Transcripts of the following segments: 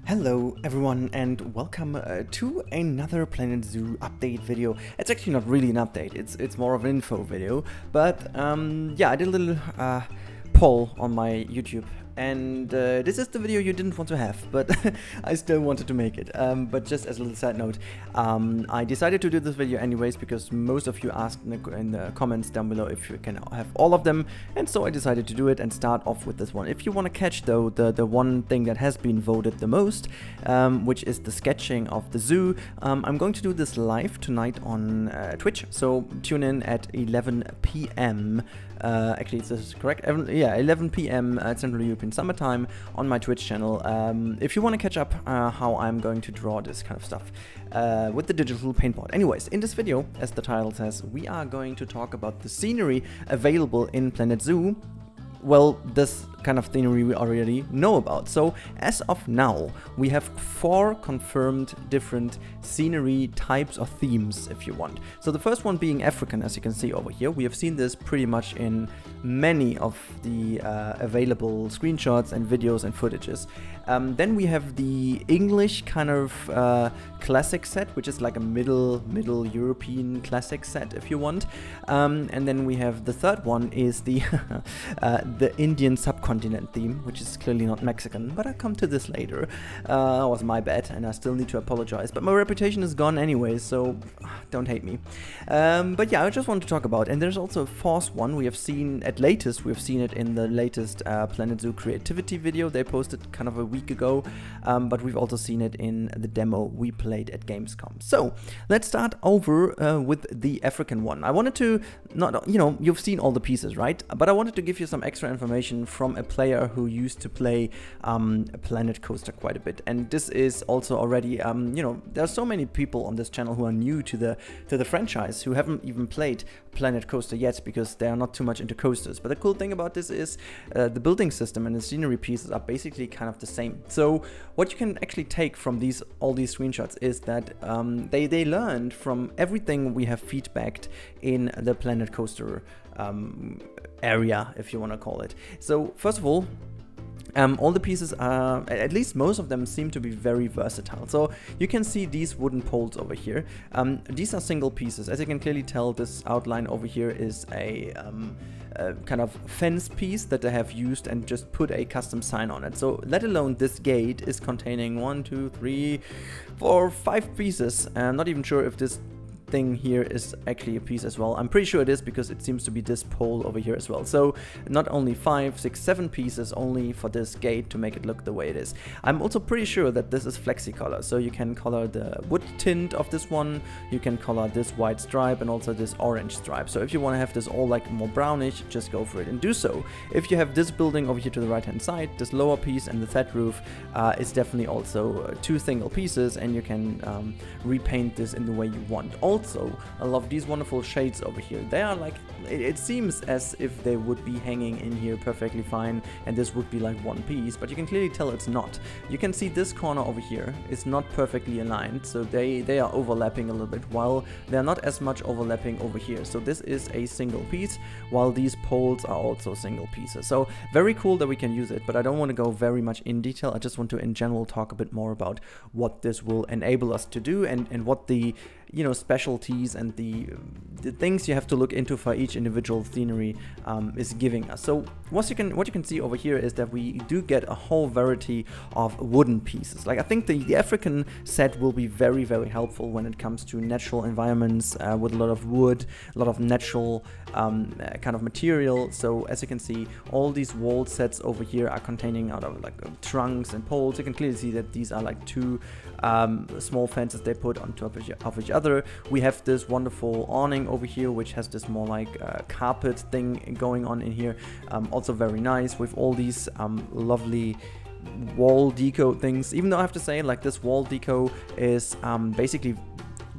Hello everyone and welcome to another Planet Zoo update video. It's actually not really an update, it's more of an info video, but yeah, I did a little poll on my YouTube, and this is the video you didn't want to have, but I still wanted to make it. But just as a little side note, I decided to do this video anyways because most of you asked in the comments down below if you can have all of them, and so I decided to do it and start off with this one. If you want to catch though the one thing that has been voted the most, which is the sketching of the zoo, I'm going to do this live tonight on Twitch, so tune in at 11 p.m. Actually, this is correct. Yeah, 11 p.m. Central European Summer Time on my Twitch channel. If you want to catch up how I'm going to draw this kind of stuff with the digital paintboard. Anyways, in this video, as the title says, we are going to talk about the scenery available in Planet Zoo. Well, this kind of scenery we already know about. So as of now, we have 4 confirmed different scenery types or themes, if you want. So the first one being African, as you can see over here. We have seen this pretty much in many of the available screenshots and videos and footages. Then we have the English kind of classic set, which is like a middle European classic set, if you want. And then we have the third one is the the Indian subcontinent theme, which is clearly not Mexican, but I'll come to this later. That was my bad, and I still need to apologize, but my reputation is gone anyway, so don't hate me. But yeah, I just want to talk about, and there's also a fourth one we have seen at latest. We've seen it in the latest Planet Zoo creativity video they posted kind of a week ago, but we've also seen it in the demo we played at Gamescom. So let's start over with the African one. I wanted to, you've seen all the pieces, right? But I wanted to give you some extra information from a player who used to play Planet Coaster quite a bit, and this is also already, there are so many people on this channel who are new to the franchise, who haven't even played Planet Coaster yet because they are not too much into coasters. But the cool thing about this is the building system and the scenery pieces are basically kind of the same. So what you can actually take from all these screenshots is that they learned from everything we have feedbacked in the Planet Coaster area, if you want to call it. So first of all, all the pieces are, at least most of them, seem to be very versatile. So you can see these wooden poles over here. These are single pieces. As you can clearly tell, this outline over here is a kind of fence piece that they have used and just put a custom sign on it. So let alone this gate is containing 1, 2, 3, 4, 5 pieces. I'm not even sure if this thing here is actually a piece as well. I'm pretty sure it is because it seems to be this pole over here as well. So not only 5, 6, 7 pieces only for this gate to make it look the way it is. I'm also pretty sure that this is flexi color, so you can color the wood tint of this one, you can color this white stripe and also this orange stripe. So if you want to have this all like more brownish, just go for it and do so. If you have this building over here to the right hand side, this lower piece and the thatch roof is definitely also 2 single pieces, and you can repaint this in the way you want. Also, I love these wonderful shades over here. They are like, it seems as if they would be hanging in here perfectly fine, and this would be like one piece, but you can clearly tell it's not. You can see this corner over here is not perfectly aligned, so they are overlapping a little bit, while they're not as much overlapping over here. So this is a single piece, while these poles are also single pieces. So very cool that we can use it, but I don't want to go very much in detail. I just want to in general talk a bit more about what this will enable us to do, and what the specialties and the things you have to look into for each individual scenery is giving us. So what you can see over here is that we do get a whole variety of wooden pieces. Like, I think the African set will be very, very helpful when it comes to natural environments with a lot of wood, a lot of natural kind of material. So as you can see, all these wall sets over here are containing out of like trunks and poles. You can clearly see that these are like 2 small fences they put on top of each other. We have this wonderful awning over here, which has this more like carpet thing going on in here. Also very nice with all these lovely wall deco things, even though I have to say, like, this wall deco is basically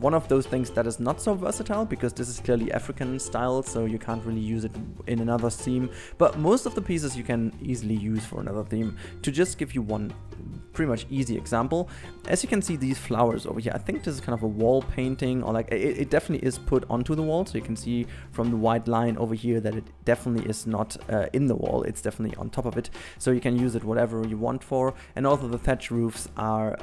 one of those things that is not so versatile, because this is clearly African style, so you can't really use it in another theme, but most of the pieces you can easily use for another theme. To just give you one pretty much easy example, as you can see these flowers over here, I think this is kind of a wall painting, or like it definitely is put onto the wall, so you can see from the white line over here that it definitely is not in the wall, it's definitely on top of it, so you can use it whatever you want for. And also the thatch roofs are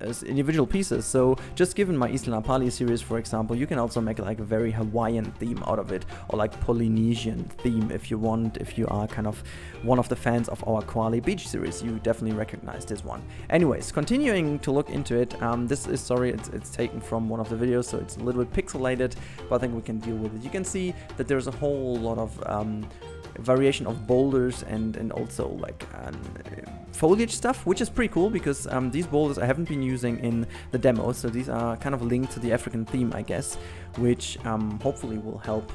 as individual pieces, so just given my Isla Pali series, for example, you can also make like a very Hawaiian theme out of it, or like Polynesian theme if you want. If you are kind of one of the fans of our Kwale Beach series, you definitely recognize this one. Anyways, continuing to look into it, this is, sorry, it's taken from one of the videos, so it's a little bit pixelated, but I think we can deal with it. You can see that there's a whole lot of variation of boulders and also like foliage stuff, which is pretty cool, because these boulders I haven't been using in the demo, so these are kind of linked to the African theme, I guess, which hopefully will help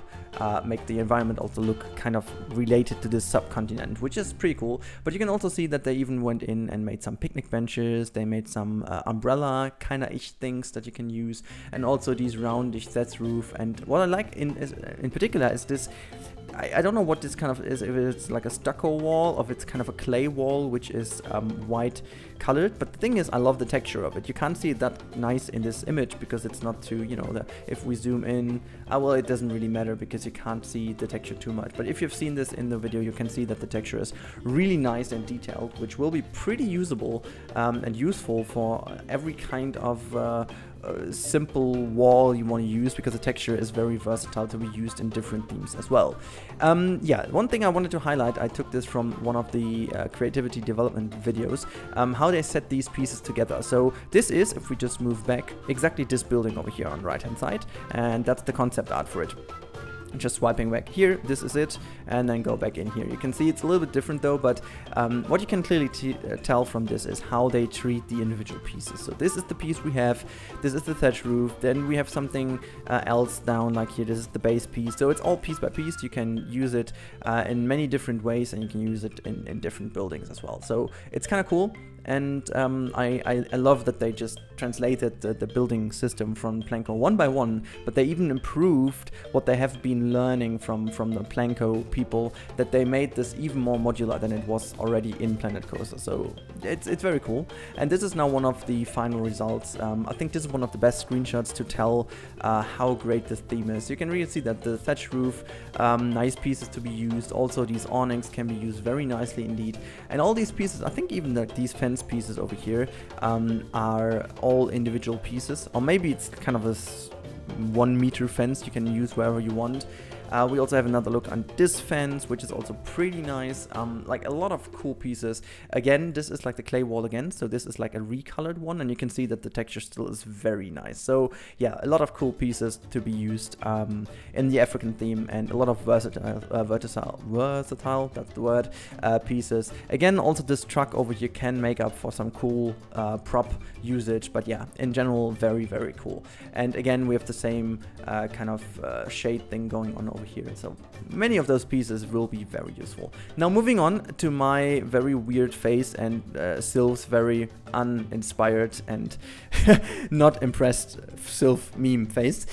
make the environment also look kind of related to this subcontinent, which is pretty cool. But you can also see that they even went in and made some picnic benches, they made some umbrella kind of ish things that you can use, and also these roundish thatch roof. And what I like in particular is this, I don't know what this kind of is, if it's like a stucco wall, or if it's kind of a clay wall, which is white colored. But the thing is, I love the texture of it. You can't see it that nice in this image because it's not too, you know, if we zoom in, well, it doesn't really matter because you can't see the texture too much. But if you've seen this in the video, you can see that the texture is really nice and detailed, which will be pretty usable and useful for every kind of simple wall you want to use, because the texture is very versatile to be used in different themes as well. Yeah, one thing I wanted to highlight, I took this from one of the creativity development videos, how they set these pieces together. So this is, if we just move back, exactly this building over here on the right hand side, and that's the concept art for it. Just swiping back here, this is it, and then go back in here. You can see it's a little bit different though, but what you can clearly tell from this is how they treat the individual pieces. So this is the piece we have, this is the thatch roof, then we have something else down like here, this is the base piece. So it's all piece by piece. You can use it in many different ways, and you can use it in different buildings as well. So it's kind of cool. And I love that they just translated the building system from Planko one by one, but they even improved what they have been learning from the Planko people, that they made this even more modular than it was already in Planet Coaster. So it's very cool. And this is now one of the final results. I think this is one of the best screenshots to tell how great this theme is. You can really see that the thatch roof, nice pieces to be used. Also these awnings can be used very nicely indeed. And all these pieces, I think even like these fence pieces over here are all individual pieces, or maybe it's kind of a 1 meter fence you can use wherever you want. We also have another look on this fence, which is also pretty nice. Like a lot of cool pieces. Again, this is like the clay wall again, so this is like a recolored one, and you can see that the texture still is very nice. So yeah, a lot of cool pieces to be used in the African theme, and a lot of versatile, that's the word, pieces. Again, also this truck over here can make up for some cool prop usage, but yeah, in general, very, very cool. And again, we have the same kind of shade thing going on over here, so many of those pieces will be very useful. Now moving on to my very weird face and Sylph's very uninspired and not impressed Sylph meme face.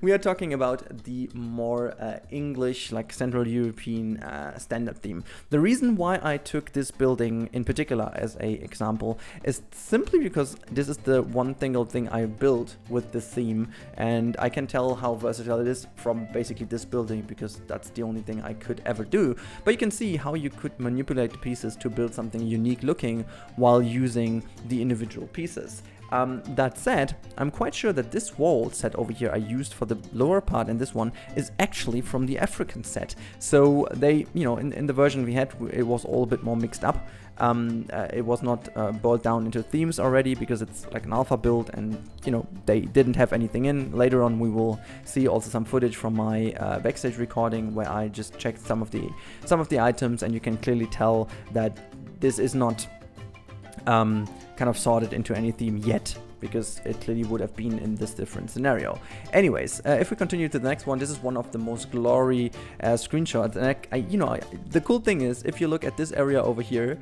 We are talking about the more English, like Central European standard theme. The reason why I took this building in particular as a example is simply because this is the one single thing I built with this theme, and I can tell how versatile it is from basically this building, because that's the only thing I could ever do. But you can see how you could manipulate the pieces to build something unique looking while using the individual pieces. That said, I'm quite sure that this wall set over here I used for the lower part in this one is actually from the African set. So they, you know, in the version we had, it was all a bit more mixed up. It was not boiled down into themes already, because it's like an alpha build, and you know, they didn't have anything in. Later on we will see also some footage from my backstage recording where I just checked some of the items, and you can clearly tell that this is not kind of sorted into any theme yet, because it clearly would have been in this different scenario. Anyways, if we continue to the next one, this is one of the most glory screenshots, and the cool thing is, if you look at this area over here,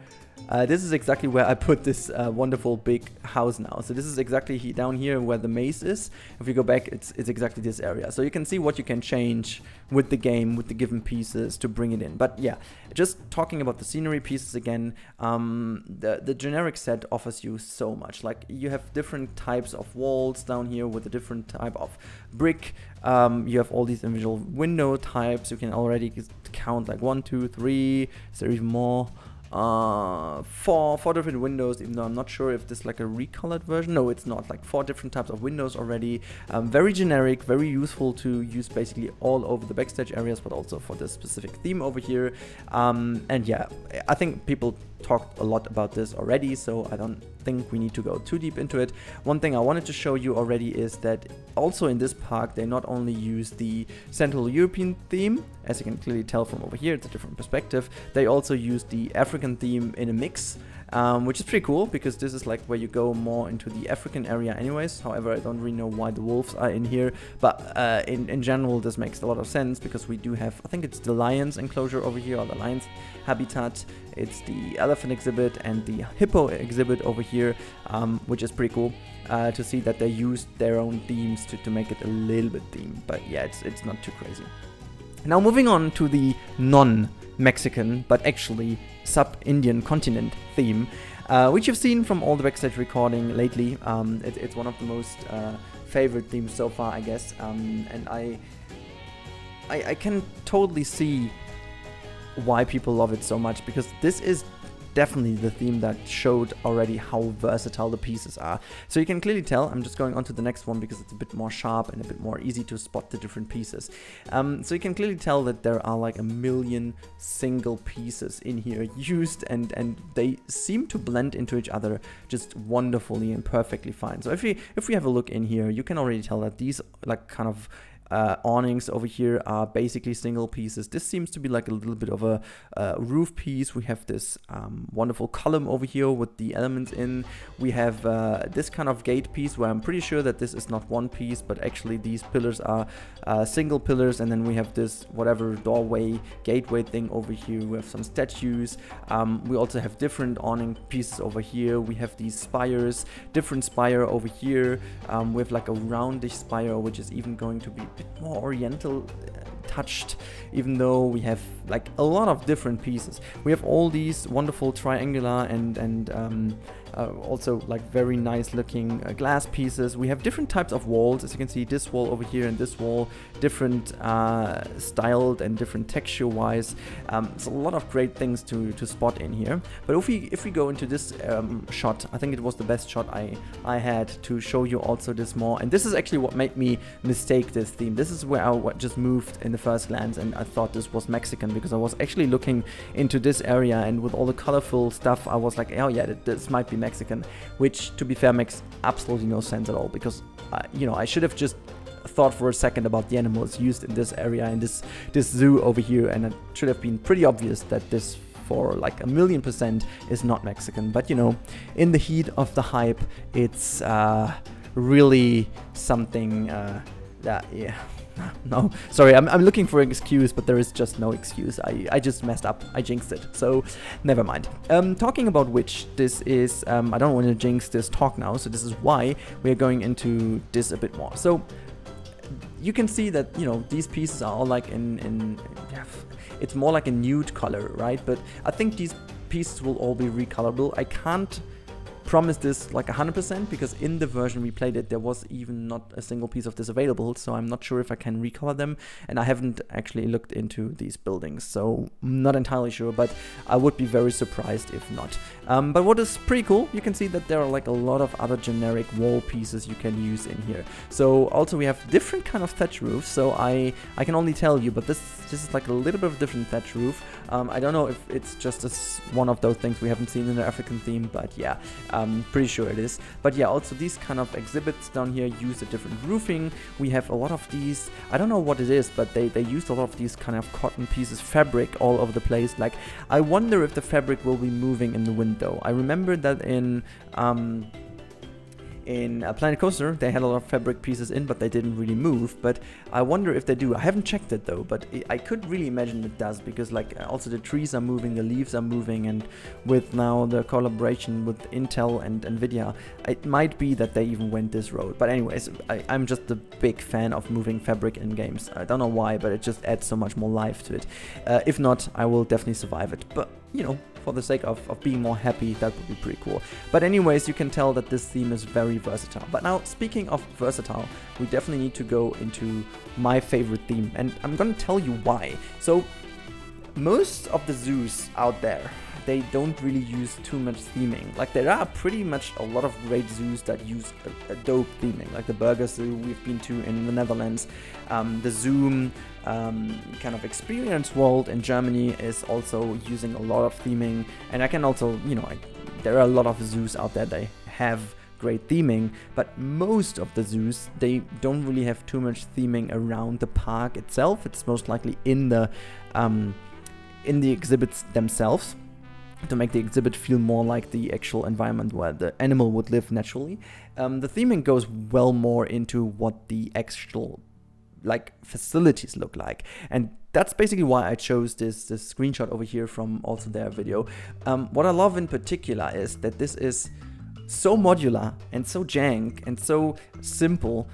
this is exactly where I put this wonderful big house now. So this is exactly down here where the maze is. If you go back, it's exactly this area. So you can see what you can change with the game, with the given pieces to bring it in. But yeah, just talking about the scenery pieces again, the generic set offers you so much. Like, you have different types of walls down here with a different type of brick. You have all these individual window types. You can already count like 1, 2, 3. Is there even more? Four different windows, even though I'm not sure if this is like a recolored version. No, it's not. Like 4 different types of windows already. Very generic, very useful to use basically all over the backstage areas, but also for this specific theme over here. And yeah, I think people talked a lot about this already, so I don't think we need to go too deep into it. One thing I wanted to show you already is that also in this park they not only use the Central European theme, as you can clearly tell from over here, it's a different perspective, they also use the African theme in a mix, which is pretty cool, because this is like where you go more into the African area anyways. However, I don't really know why the wolves are in here, but in general this makes a lot of sense, because we do have, I think it's the lion's enclosure over here, or the lion's habitat, it's the elephant exhibit and the hippo exhibit over here, which is pretty cool to see that they used their own themes to make it a little bit themed. But yeah, it's not too crazy. Now moving on to the non-Mexican, but actually sub-Indian continent theme, which you've seen from all the backstage recording lately. It's one of the most favorite themes so far, I guess, and I can totally see why people love it so much, because this is definitely the theme that showed already how versatile the pieces are. So you can clearly tell, I'm just going on to the next one because it's a bit more sharp and a bit more easy to spot the different pieces. So you can clearly tell that there are like a million single pieces in here used, and they seem to blend into each other just wonderfully and perfectly fine. So if we have a look in here, you can already tell that these like kind of awnings over here are basically single pieces. This seems to be like a little bit of a roof piece. We have this wonderful column over here with the elements in. We have this kind of gate piece where I'm pretty sure that this is not one piece, but actually these pillars are single pillars. And then we have this whatever doorway, gateway thing over here. We have some statues. We also have different awning pieces over here. We have these spires, different spire over here. We have like a roundish spire, which is even going to be more oriental touched, even though we have like a lot of different pieces. We have all these wonderful triangular and also like very nice looking glass pieces. We have different types of walls, as you can see, this wall over here and this wall, different styled and different texture wise. It's a lot of great things to spot in here. But if we go into this shot, I think it was the best shot I had to show you also this more, and this is actually what made me mistake this theme. This is where I just moved in the first glance, and I thought this was Mexican, because I was actually looking into this area, and with all the colorful stuff I was like, oh yeah, this might be Mexican, which to be fair makes absolutely no sense at all, because you know, I should have just thought for a second about the animals used in this area, in this zoo over here, and it should have been pretty obvious that this for like 1,000,000% is not Mexican. But you know, in the heat of the hype, it's really something that, yeah. No, sorry, I'm looking for an excuse, but there is just no excuse. I just messed up. I jinxed it, so never mind. Talking about which, this is, I don't want to jinx this talk now, so this is why we are going into this a bit more. So you can see that, you know, these pieces are all like it's more like a nude color, right? But I think these pieces will all be recolorable. I can't promise this like 100%, because in the version we played it, there was even not a single piece of this available, so I'm not sure if I can recolor them, and I haven't actually looked into these buildings, so I'm not entirely sure, but I would be very surprised if not. But what is pretty cool, you can see that there are like a lot of other generic wall pieces you can use in here. So also we have different kind of thatch roofs, so I can only tell you, but this is like a little bit of a different thatch roof. I don't know if it's just one of those things we haven't seen in the African theme, but yeah, I'm pretty sure it is. But yeah, also these kind of exhibits down here use a different roofing. We have a lot of these, I don't know what it is, but they used a lot of these kind of cotton pieces, fabric all over the place. Like, I wonder if the fabric will be moving in the window. I remember that in in Planet Coaster, they had a lot of fabric pieces in, but they didn't really move. But I wonder if they do. I haven't checked it though, but I could really imagine it does, because like also the trees are moving, the leaves are moving, and with now the collaboration with Intel and Nvidia, it might be that they even went this road. But anyways, I'm just a big fan of moving fabric in games. I don't know why, but it just adds so much more life to it. If not, I will definitely survive it. But you know, for the sake of being more happy, that would be pretty cool. But anyways, you can tell that this theme is very versatile. But now, speaking of versatile, we definitely need to go into my favorite theme, and I'm gonna tell you why. So, most of the zoos out there, they don't really use too much theming. Like, there are pretty much a lot of great zoos that use a dope theming, like the Burger Zoo we've been to in the Netherlands, the Zoom kind of experience world in Germany is also using a lot of theming. And I can also, you know, there are a lot of zoos out there that have great theming, but most of the zoos, they don't really have too much theming around the park itself. It's most likely in the exhibits themselves, to make the exhibit feel more like the actual environment where the animal would live naturally. The theming goes well more into what the actual like facilities look like, and that's basically why I chose this screenshot over here from also their video. What I love in particular is that this is so modular and so jank and so simple,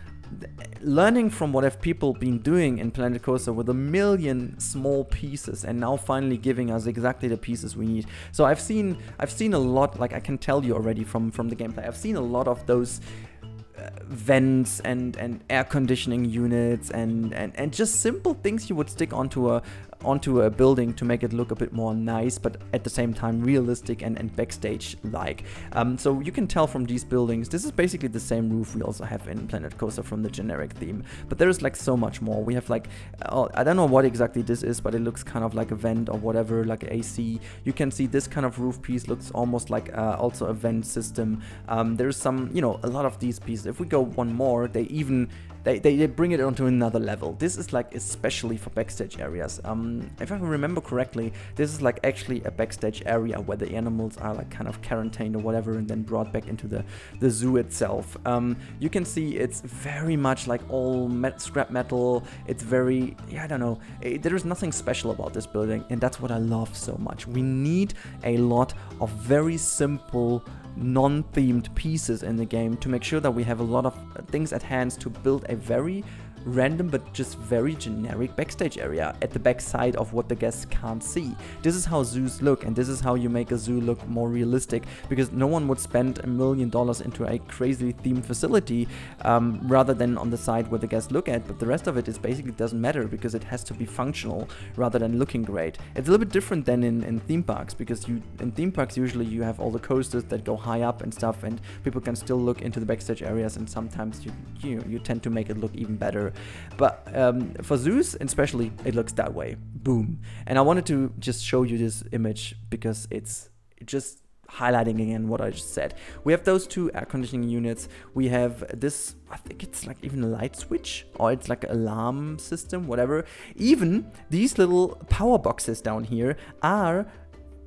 learning from what have people been doing in Planet Coaster with a million small pieces, and now finally giving us exactly the pieces we need. So I've seen a lot, like I can tell you already from the gameplay, I've seen a lot of those vents and air conditioning units and just simple things you would stick onto a building to make it look a bit more nice, but at the same time realistic and backstage like. So you can tell from these buildings, this is basically the same roof we also have in Planet Coaster from the generic theme, but there is like so much more. We have like, I don't know what exactly this is, but it looks kind of like a vent or whatever, like AC. You can see this kind of roof piece looks almost like also a vent system. There's some, you know, a lot of these pieces. If we go one more, they bring it onto another level. This is like especially for backstage areas. If I remember correctly, this is like actually a backstage area where the animals are like kind of quarantined or whatever and then brought back into the zoo itself. You can see it's very much like all scrap metal. It's very, yeah, I don't know. There is nothing special about this building, and that's what I love so much. We need a lot of very simple non-themed pieces in the game to make sure that we have a lot of things at hand to build a very random but just very generic backstage area at the back side of what the guests can't see. This is how zoos look, and this is how you make a zoo look more realistic, because no one would spend $1 million into a crazily themed facility rather than on the side where the guests look at, but the rest of it is basically doesn't matter because it has to be functional rather than looking great. It's a little bit different than in theme parks, because in theme parks usually you have all the coasters that go high up and stuff, and people can still look into the backstage areas, and sometimes you tend to make it look even better. But for zoos especially, it looks that way. Boom. And I wanted to just show you this image because it's just highlighting again what I just said. We have those two air conditioning units. We have this, I think it's like even a light switch, or it's like an alarm system, whatever. Even these little power boxes down here are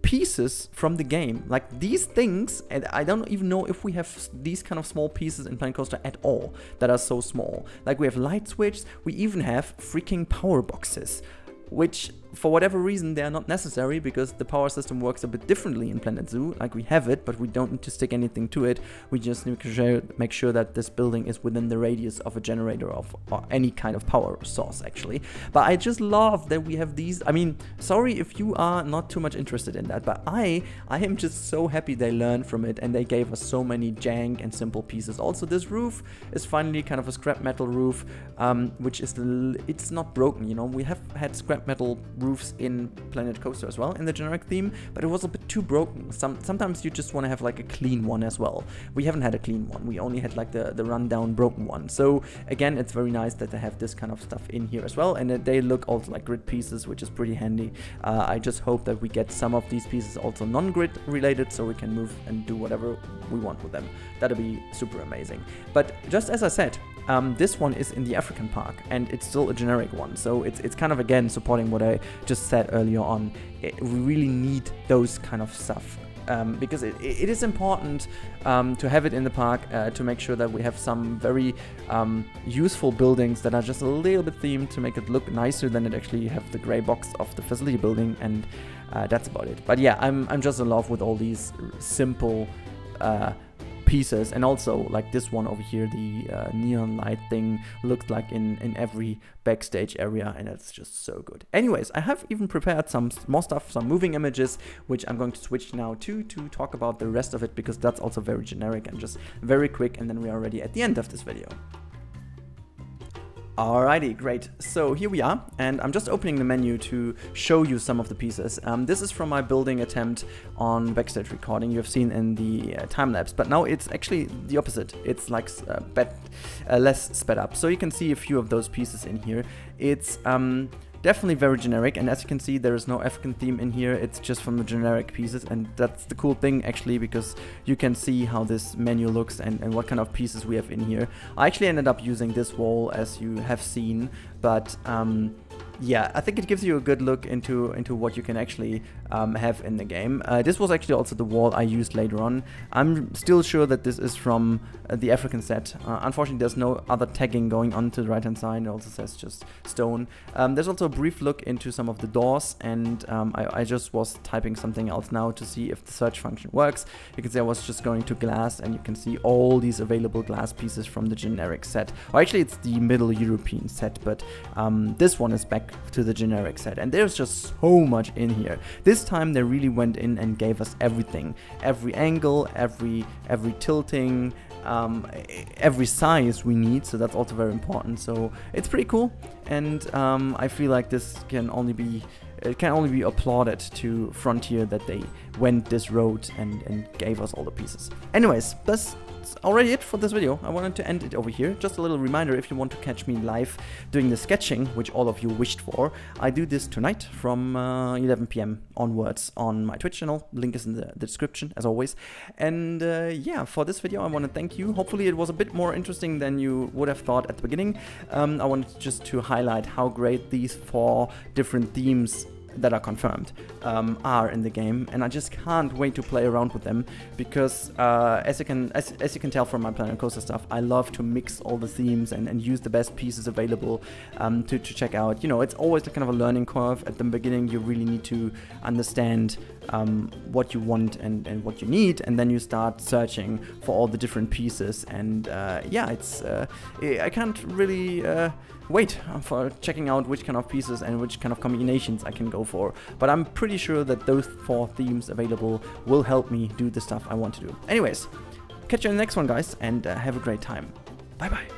pieces from the game. Like these things, and I don't even know if we have these kind of small pieces in Planet Coaster at all that are so small. Like we have light switches, we even have freaking power boxes, which for whatever reason they are not necessary because the power system works a bit differently in Planet Zoo. Like we have it, but we don't need to stick anything to it. We just need to make sure that this building is within the radius of a generator or any kind of power source actually. But I just love that we have these. I mean, sorry if you are not too much interested in that, but I am just so happy they learned from it and they gave us so many jank and simple pieces. Also, this roof is finally kind of a scrap metal roof, which is it's not broken, you know. We have had scrap metal roofs in Planet Coaster as well in the generic theme, but it was a bit too broken. Sometimes you just want to have like a clean one as well. We haven't had a clean one. We only had like the rundown broken one. So again, it's very nice that they have this kind of stuff in here as well, and they look also like grid pieces, which is pretty handy. I just hope that we get some of these pieces also non-grid related, so we can move and do whatever we want with them. That'll be super amazing. But just as I said, this one is in the African park, and it's still a generic one, so it's kind of again supporting what I just said earlier on. We really need those kind of stuff because it is important to have it in the park to make sure that we have some very useful buildings that are just a little bit themed to make it look nicer than it actually have the gray box of the facility building, and that's about it. But yeah, I'm just in love with all these simple pieces, and also like this one over here, the neon light thing looks like in every backstage area, and it's just so good. Anyways, I have even prepared some more stuff, some moving images, which I'm going to switch now to talk about the rest of it, because that's also very generic and just very quick, and then we are already at the end of this video. Alrighty, great. So here we are, and I'm just opening the menu to show you some of the pieces. This is from my building attempt on backstage recording you have seen in the time lapse, but now it's actually the opposite. It's like less sped up. So you can see a few of those pieces in here. It's definitely very generic, and as you can see, there is no African theme in here. It's just from the generic pieces, and that's the cool thing actually, because you can see how this menu looks and what kind of pieces we have in here. I actually ended up using this wall, as you have seen, but yeah, I think it gives you a good look into what you can actually have in the game. This was actually also the wall I used later on. I'm still sure that this is from the African set. Unfortunately, there's no other tagging going on to the right hand side. It also says just stone. There's also a brief look into some of the doors, and I just was typing something else now to see if the search function works. You can see I was just going to glass, and you can see all these available glass pieces from the generic set. Or actually, it's the Middle European set, but this one is back to the generic set, and there's just so much in here. This time they really went in and gave us everything, every angle, every tilting, every size we need, so that's also very important. So it's pretty cool, and I feel like this can only be applauded to Frontier that they went this road and gave us all the pieces. Anyways, that's already it for this video. I wanted to end it over here. Just a little reminder, if you want to catch me live doing the sketching, which all of you wished for, I do this tonight from 11 PM onwards on my Twitch channel. Link is in the description, as always. And yeah, for this video, I want to thank you. Hopefully it was a bit more interesting than you would have thought at the beginning. I wanted just to highlight how great these 4 different themes that are confirmed are in the game, and I just can't wait to play around with them, because as you can tell from my Planet Coaster stuff, I love to mix all the themes and use the best pieces available to check out. You know, it's always kind of a learning curve. At the beginning, you really need to understand what you want and what you need, and then you start searching for all the different pieces. And yeah, it's I can't really wait for checking out which kind of pieces and which kind of combinations I can go for, but I'm pretty sure that those 4 themes available will help me do the stuff I want to do. Anyways, catch you in the next one, guys, and have a great time. Bye bye.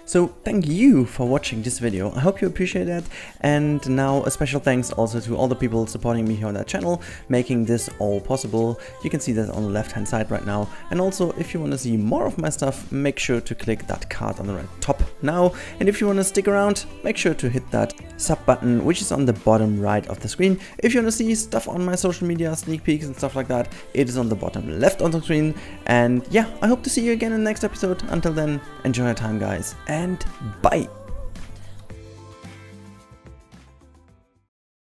So thank you for watching this video. I hope you appreciate that, and now a special thanks also to all the people supporting me here on that channel, making this all possible. You can see that on the left hand side right now, and also if you want to see more of my stuff, make sure to click that card on the right top now, and if you want to stick around, make sure to hit that sub button, which is on the bottom right of the screen. If you want to see stuff on my social media, sneak peeks and stuff like that, it is on the bottom left of the screen. And yeah, I hope to see you again in the next episode. Until then, enjoy your time, guys, and bye!